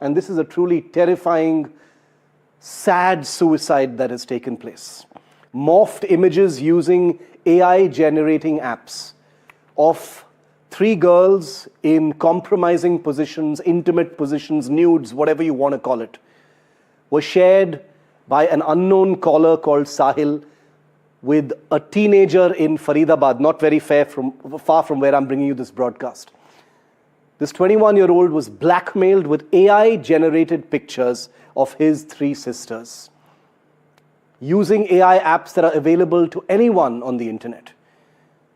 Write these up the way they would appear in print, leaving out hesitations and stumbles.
And this is a truly terrifying, sad suicide that has taken place. Morphed images using AI generating apps of 3 girls in compromising positions, intimate positions, nudes, whatever you want to call it, were shared by an unknown caller called Sahil with a teenager in Faridabad, not very far from where I'm bringing you this broadcast. This 21-year-old was blackmailed with AI-generated pictures of his 3 sisters, using AI apps that are available to anyone on the internet.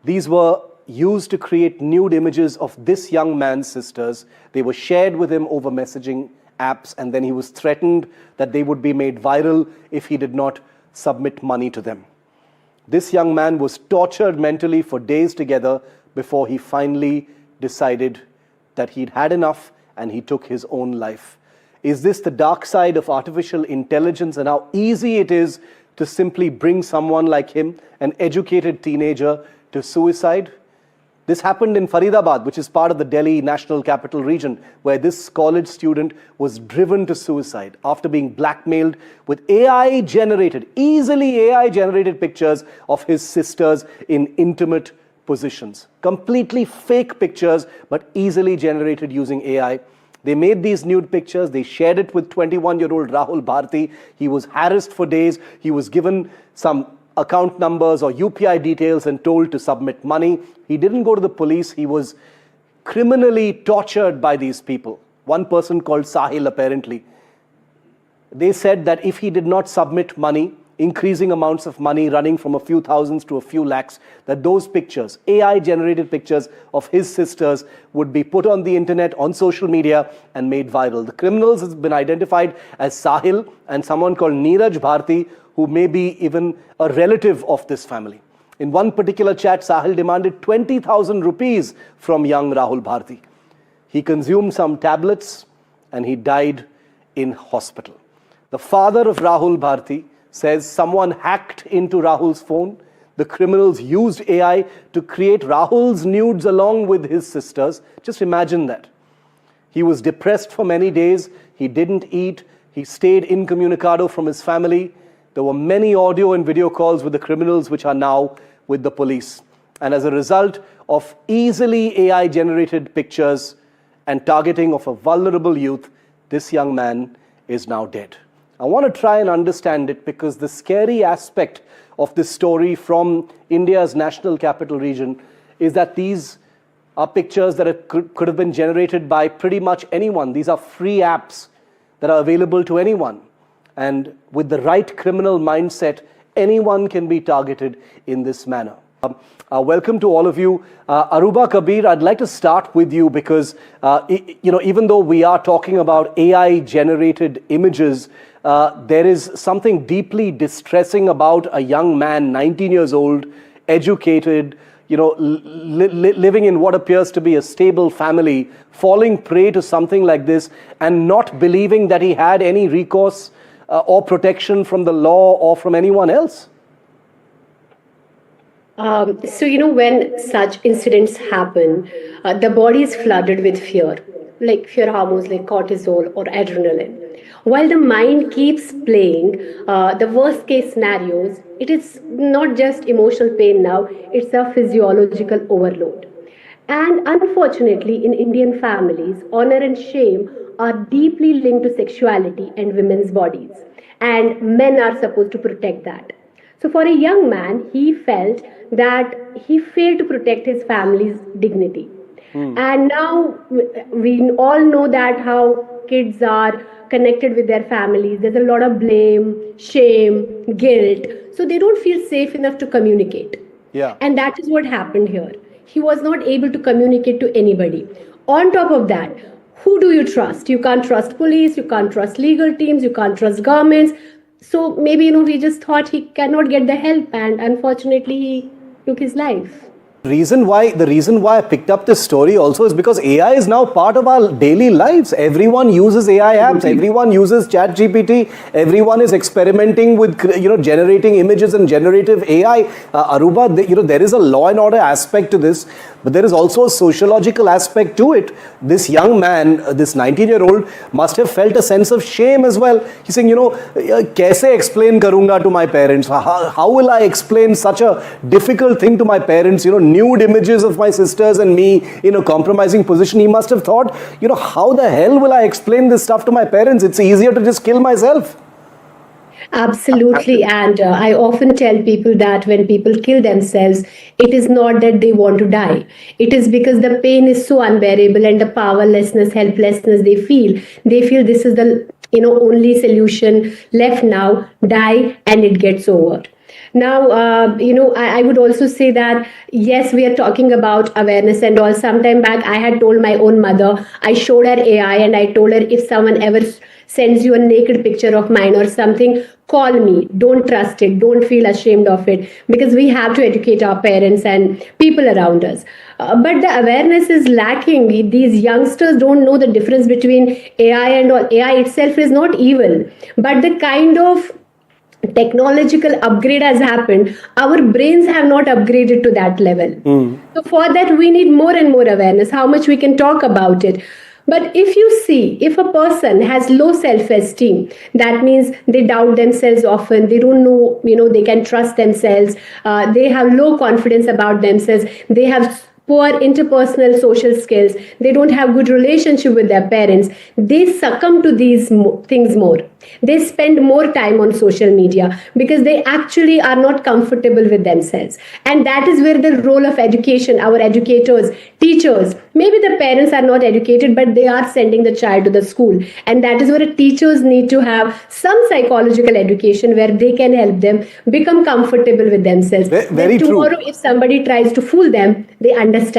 These were used to create nude images of this young man's sisters. They were shared with him over messaging apps, and then he was threatened that they would be made viral if he did not submit money to them. This young man was tortured mentally for days together before he finally decided that he'd had enough and he took his own life. Is this the dark side of artificial intelligence and how easy it is to simply bring someone like him, an educated teenager, to suicide? This happened in Faridabad, which is part of the Delhi National Capital Region, where this college student was driven to suicide after being blackmailed with easily AI-generated pictures of his sisters in intimate positions. Completely fake pictures, but easily generated using AI. They made these nude pictures, they shared it with 21-year-old Rahul Bharti. He was harassed for days. He was given some account numbers or UPI details and told to submit money. He didn't go to the police. He was criminally tortured by these people. One person called Sahil, apparently. They said that if he did not submit money, increasing amounts of money running from a few thousands to a few lakhs, that those pictures, AI-generated pictures of his sisters, would be put on the internet, on social media, and made viral. The criminals have been identified as Sahil and someone called Neeraj Bharti, who may be even a relative of this family. In one particular chat, Sahil demanded 20,000 rupees from young Rahul Bharti. He consumed some tablets and he died in hospital. The father of Rahul Bharti says someone hacked into Rahul's phone. The criminals used AI to create Rahul's nudes along with his sisters. Just imagine that. He was depressed for many days. He didn't eat. He stayed incommunicado from his family. There were many audio and video calls with the criminals, which are now with the police. And as a result of easily AI-generated pictures and targeting of a vulnerable youth, this young man is now dead. I want to try and understand it because the scary aspect of this story from India's National Capital Region is that these are pictures that could have been generated by pretty much anyone. These are free apps that are available to anyone. And with the right criminal mindset, anyone can be targeted in this manner. Welcome to all of you. Aruba Kabir, I'd like to start with you because, even though we are talking about AI-generated images, there is something deeply distressing about a young man, 19 years old, educated, living in what appears to be a stable family, falling prey to something like this and not believing that he had any recourse or protection from the law or from anyone else? When such incidents happen, the body is flooded with fear, like fear hormones like cortisol or adrenaline. While the mind keeps playing the worst case scenarios, it is not just emotional pain now, it's a physiological overload. And unfortunately, in Indian families, honor and shame are deeply linked to sexuality and women's bodies. And men are supposed to protect that. So for a young man, he felt that he failed to protect his family's dignity. And now we all know that how kids are connected with their families. There's a lot of blame, shame, guilt. So they don't feel safe enough to communicate. Yeah. And that is what happened here. He was not able to communicate to anybody. On top of that, who do you trust? You can't trust police, you can't trust legal teams, you can't trust governments. So maybe, he just thought he cannot get the help, and unfortunately he took his life. The reason why I picked up this story also is because AI is now part of our daily lives. Everyone uses AI apps. Everyone uses ChatGPT. Everyone is experimenting with generating images and generative AI. Aruba, there is a law and order aspect to this, but there is also a sociological aspect to it. This young man, this 19-year-old, must have felt a sense of shame as well. He's saying, kaise explain karunga to my parents? How will I explain such a difficult thing to my parents? Nude images of my sisters and me in a compromising position. He must have thought, how the hell will I explain this stuff to my parents? It's easier to just kill myself. Absolutely. And I often tell people that when people kill themselves, it is not that they want to die. It is because the pain is so unbearable and the powerlessness, helplessness they feel. They feel this is the only solution left now, die and it gets over. Now, I would also say that, yes, we are talking about awareness and all. Sometime back, I had told my own mother, I showed her AI and I told her, if someone ever sends you a naked picture of mine or something, call me. Don't trust it. Don't feel ashamed of it, because we have to educate our parents and people around us. But the awareness is lacking. These youngsters don't know the difference between AI and all. AI itself is not evil, but the kind of technological upgrade has happened, our brains have not upgraded to that level. So for that we need more and more awareness, how much we can talk about it. But if you see, if a person has low self-esteem, that means they doubt themselves often, they don't know, they can trust themselves, they have low confidence about themselves, they have poor interpersonal social skills, they don't have good relationship with their parents, they succumb to these things more. They spend more time on social media because they actually are not comfortable with themselves. And that is where the role of education, our educators, teachers, maybe the parents are not educated, but they are sending the child to the school. And that is where teachers need to have some psychological education where they can help them become comfortable with themselves. Very true. Tomorrow, if somebody tries to fool them, they understand.